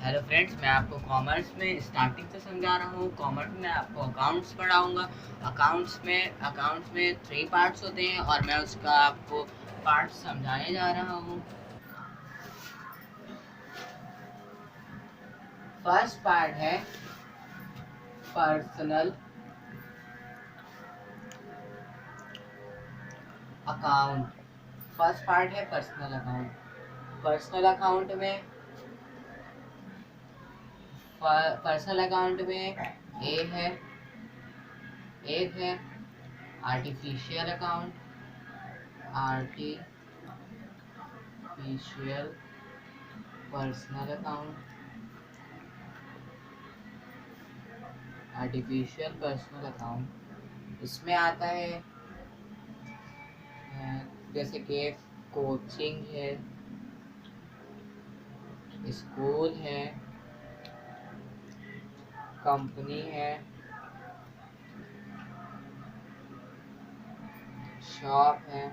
Hello friends, मैं आपको commerce में स्टार्टिंग से समझा रहा हूँ। कॉमर्स में आपको अकाउंट्स पढ़ाऊँगा। अकाउंट्स में 3 पार्ट्स होते हैं और मैं उसका आपको पार्ट्स समझाने जा रहा हूँ। फर्स्ट पार्ट है पर्सनल अकाउंट। फर्स्ट पार्ट है पर्सनल अकाउंट। पर्सनल अकाउंट में एक है artificial account. Artificial personal account. Artificial personal account इसमें आता है जैसे कि कोचिंग है, स्कूल है, कंपनी है, शॉप है,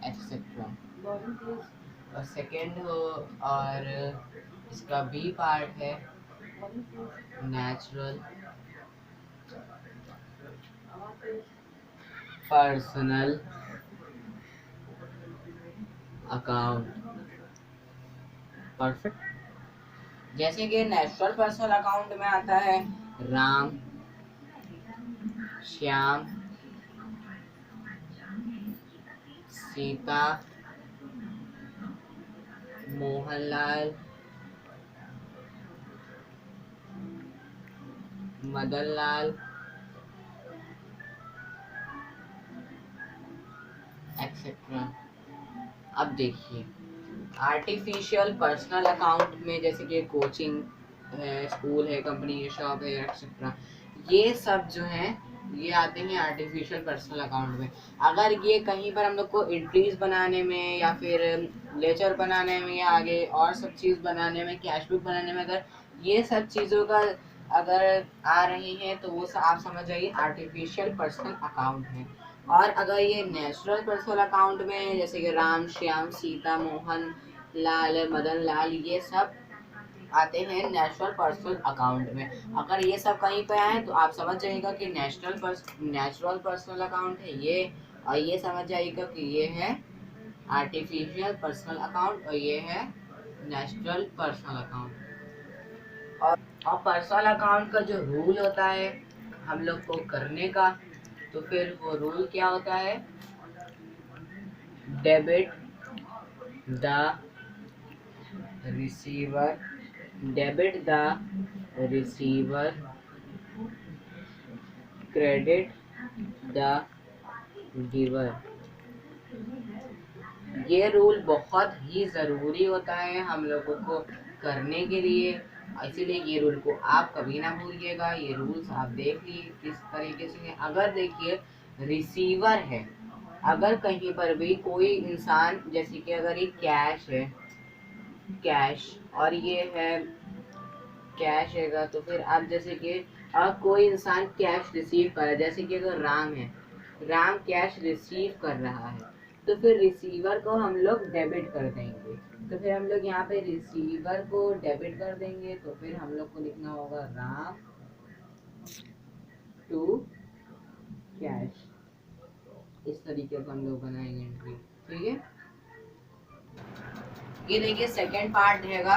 एक्सेट्रा। और सेकेंड हो और इसका बी पार्ट है नेचुरल पर्सनल अकाउंट। परफेक्ट। जैसे कि नेचुरल पर्सनल अकाउंट में आता है राम, श्याम, सीता, मोहनलाल, मदनलाल, एक्सेट्रा। अब देखिए, आर्टिफिशियल पर्सनल अकाउंट में जैसे कि कोचिंग है, स्कूल है, कंपनी है, शॉप है, एक्सेट्रा, ये सब जो हैं ये आते हैं आर्टिफिशियल पर्सनल अकाउंट में। अगर ये कहीं पर हम लोग को एंट्रीज बनाने में या फिर लेजर बनाने में या आगे और सब चीज़ बनाने में, कैशबुक बनाने में, अगर ये सब चीज़ों का अगर आ रही हैं तो वो आप समझ जाइए आर्टिफिशियल पर्सनल अकाउंट है। और अगर ये नेचुरल पर्सनल अकाउंट में जैसे कि राम, श्याम, सीता, मोहन लाल, मदन लाल, ये सब आते हैं नेचुरल पर्सनल अकाउंट में। अगर ये सब कहीं पे आए तो आप समझ जाइएगा कि नेचुरल पर्सनल अकाउंट है ये, और ये समझ जाइएगा कि ये है आर्टिफिशियल पर्सनल अकाउंट और ये है नेचुरल पर्सनल अकाउंट। और पर्सनल अकाउंट का जो रूल होता है हम लोग को करने का, तो फिर वो रूल क्या होता है? Debit the receiver, credit the giver. ये रूल बहुत ही ज़रूरी होता है हम लोगों को करने के लिए, इसीलिए ये रूल को आप कभी ना भूलिएगा। ये रूल्स आप देख लीजिए किस तरीके से। अगर देखिए रिसीवर है, अगर कहीं पर भी कोई इंसान, जैसे कि अगर ये कैश है, कैश और ये है कैश हैगा, तो फिर आप जैसे कि अब कोई इंसान कैश रिसीव कर रहा है, जैसे कि अगर राम है, राम कैश रिसीव कर रहा है, तो फिर रिसीवर को हम लोग डेबिट कर देंगे। तो फिर हम लोग यहाँ पे रिसीवर को डेबिट कर देंगे, तो फिर हम लोग को लिखना होगा राम टू कैश। इस तरीके से हम लोग बनाएंगे एंट्री। ठीक है, ये देखिए सेकेंड पार्ट रहेगा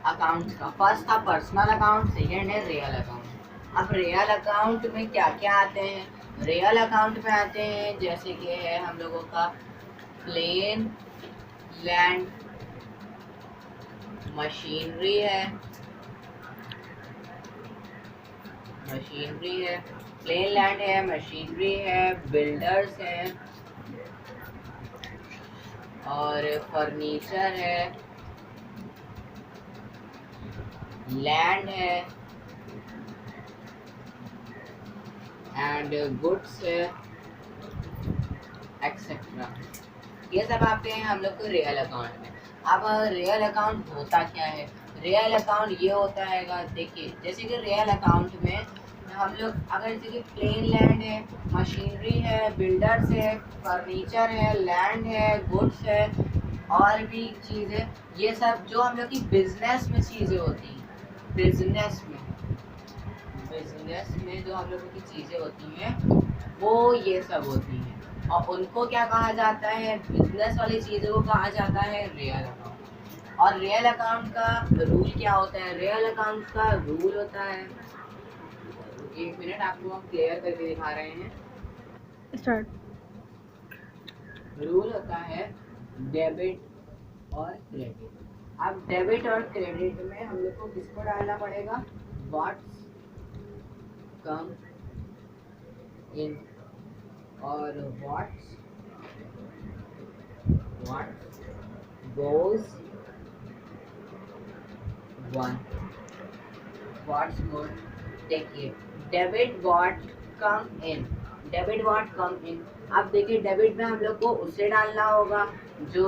अकाउंट्स का। फर्स्ट था पर्सनल अकाउंट, सेकेंड है रियल अकाउंट। अब रियल अकाउंट में क्या क्या आते हैं? रियल अकाउंट में आते हैं जैसे कि है हम लोगों का प्लेन लैंड, मशीनरी है, प्लेन लैंड है, मशीनरी है, बिल्डर्स है, और फर्नीचर है, लैंड है, एंड गुड्स है, एक्सेट्रा। ये सब आते हैं हम लोग को रियल अकाउंट में। अब रियल अकाउंट होता क्या है? रियल अकाउंट ये होता है, देखिए जैसे कि रियल अकाउंट में हम लोग अगर जैसे कि प्लेन लैंड है, मशीनरी है, बिल्डर्स है, फर्नीचर है, लैंड है, गुड्स है, और भी चीज़ें, ये सब जो हम लोग की बिजनेस में चीज़ें होती हैं, बिजनेस में जो हम लोगों की चीज़ें होती हैं वो ये सब होती हैं, और उनको क्या कहा जाता है, बिजनेस वाली चीज़ों को कहा जाता है रियल अकाउंट। और रियल अकाउंट का रूल क्या होता है, रियल अकाउंट का रूल होता है, एक मिनट आपको हम क्लियर करके दिखा रहे हैं। स्टार्ट। रूल होता है डेबिट और क्रेडिट। अब डेबिट और क्रेडिट में हम लोग को किसको डालना पड़ेगा, व्हाट्स कम इन और what goes one, what's goes. देखिए debit what come in, debit what come in. अब देखिए डेबिट में हम लोग को उसे डालना होगा जो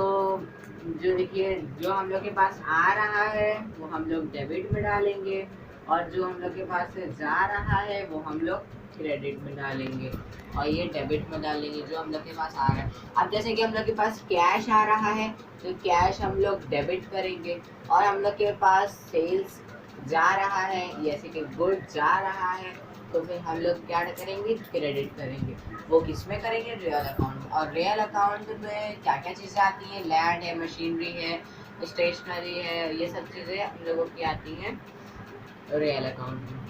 जो देखिए जो हम लोग के पास आ रहा है वो हम लोग डेबिट में डालेंगे, और जो हम लोग के पास से जा रहा है वो हम लोग क्रेडिट में डालेंगे, और ये डेबिट में डालेंगे जो हम लोग के पास आ रहा है। अब जैसे कि हम लोग के पास कैश आ रहा है तो कैश हम लोग डेबिट करेंगे, और हम लोग के पास सेल्स जा रहा है जैसे कि गुड जा रहा है तो फिर हम लोग क्या करेंगे, क्रेडिट करेंगे। वो किस में करेंगे, रियल अकाउंट में। और रियल अकाउंट में क्या क्या चीज़ें आती हैं, लैंड है, मशीनरी है, स्टेशनरी है, ये सब चीज़ें हम लोगों की आती हैं रियल अकाउंट में।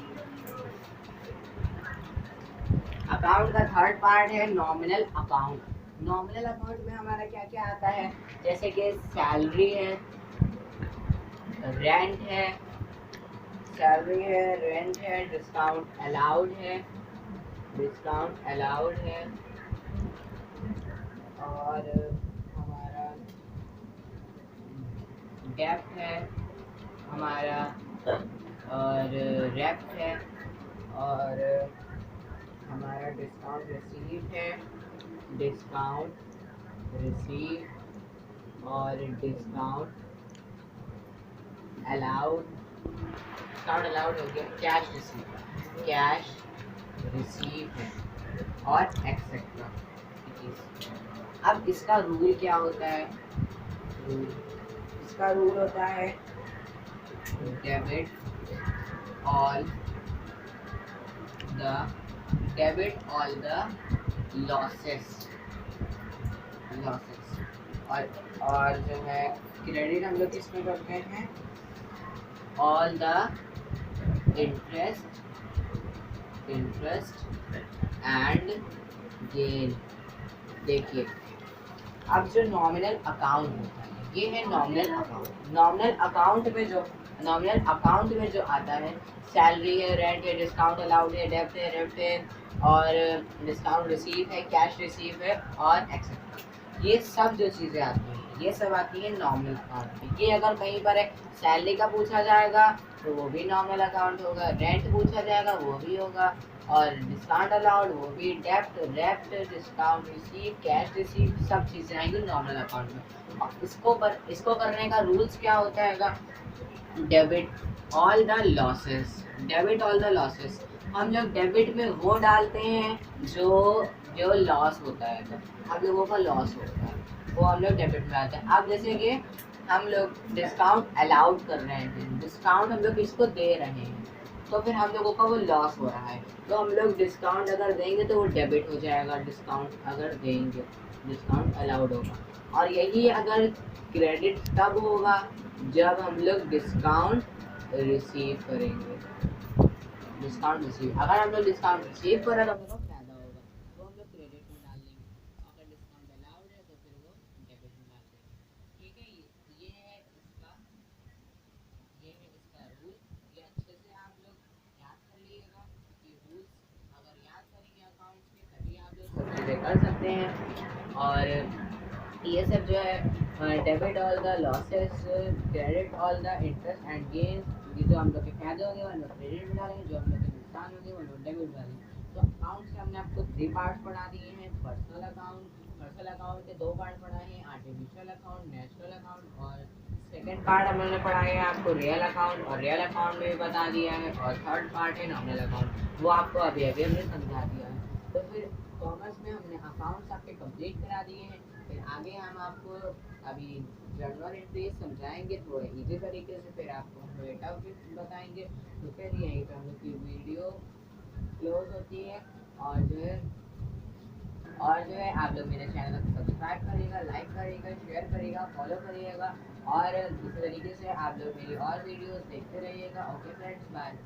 अकाउंट का थर्ड पार्ट है नॉमिनल अकाउंट। नॉमिनल अकाउंट में हमारा क्या क्या आता है, जैसे कि सैलरी है, रेंट है, सैलरी है, रेंट है, डिस्काउंट अलाउड है, और हमारा डेप्ट है हमारा, और रेप्ट है, और हमारा डिस्काउंट रिसीव है, डिस्काउंट रिसीव और डिस्काउंट अलाउड, डिस्काउंट अलाउड हो गया, कैश रिसीव है, और एक्सेट्रा। अब इसका रूल क्या होता है, रूल इसका रूल होता है डेबिट ऑल द लॉसेस, और जो है क्रेडिट हम लोग किसमें करते हैं, all the interest and gain. देखिए अब जो नॉमिनल अकाउंट होता है ये है नॉमिनल अकाउंट। नॉमिनल अकाउंट में जो आता है सैलरी है, रेंट है, डिस्काउंट अलाउड है, डेब्ट है, और डिस्काउंट रिसीव है, कैश रिसीव है, और एक्सेट्रा। ये सब जो चीज़ें आती हैं ये सब आती है नॉमिनल अकाउंट में। ये अगर कहीं पर एक सैलरी का पूछा जाएगा तो वो भी नॉमिनल अकाउंट होगा, रेंट पूछा जाएगा वो भी होगा, और डिस्काउंट अलाउड वो भी, डेप्ट, डिस्काउंट रिसीव, कैश रिसीव, सब चीज़ें आएंगी नॉमिनल अकाउंट में। और इसको करने का रूल्स क्या होता है, डेबिट ऑल द लॉसेस। हम लोग डेबिट में वो डालते हैं जो लॉस होता है, तो हम लोगों का लॉस होता है वो हम लोग डेबिट में डालते हैं। अब जैसे कि हम लोग डिस्काउंट अलाउड कर रहे हैं, डिस्काउंट हम लोग किसको दे रहे हैं तो फिर हम लोगों का वो लॉस हो रहा है, तो हम लोग डिस्काउंट अगर देंगे तो वो डेबिट हो जाएगा, डिस्काउंट अगर देंगे डिस्काउंट अलाउड होगा। और यही अगर क्रेडिट तब होगा जब हम लोग डिस्काउंट रिसीव करेंगे, अगर हम लोग डिस्काउंट रिसीव कर रहे हैं तो हम लोग को फायदा होगा, तो हम लोग क्रेडिट में डाल देंगे। अगर डिस्काउंट अलाउड है तो फिर वो डेबिट में डाल देंगे। ठीक है, ये है इसका रूल। ये अच्छे से आप लोग याद कर लीजिएगा कि रूल्स अगर याद करेंगे अकाउंट्स के तभी आप लोग सब चीज़ें कर सकते हैं। और ये सब जो है debit all the losses, credit all the interest and gain, ये जो हम लोग के फायदे होंगे वो हम लोग क्रेडिट में डालेंगे, जो हम लोग के नुकसान होंगे वो हम लोग डेबिट में डालेंगे। तो अकाउंट से हमने आपको 3 पार्ट्स पढ़ा दिए हैं। पर्सनल अकाउंट के 2 पार्ट पढ़ाए हैं, आर्टिफिशियल अकाउंट, नेचुरल अकाउंट, और सेकेंड पार्ट हमने पढ़ा है आपको रियल अकाउंट, और रियल अकाउंट में भी बता दिया है, और थर्ड पार्ट है नॉमिनल अकाउंट, वो आपको अभी अभी हमने समझा दिया है। तो फिर कॉमर्स में हमने अकाउंट्स आपके कंप्लीट करा दिए हैं। फिर आगे हम आपको अभी जनरल एंट्रीज समझाएंगे थोड़े इजी तरीके से, फिर आपको डेटा भी बताएंगे। तो फिर यहीं पे हम लोग की वीडियो क्लोज होती है। और जो है आप लोग मेरे चैनल को सब्सक्राइब करिएगा, लाइक करिएगा, शेयर करिएगा, फॉलो करिएगा, और इस तरीके से आप लोग मेरी और वीडियोस देखते रहिएगा। Okay friends, bye.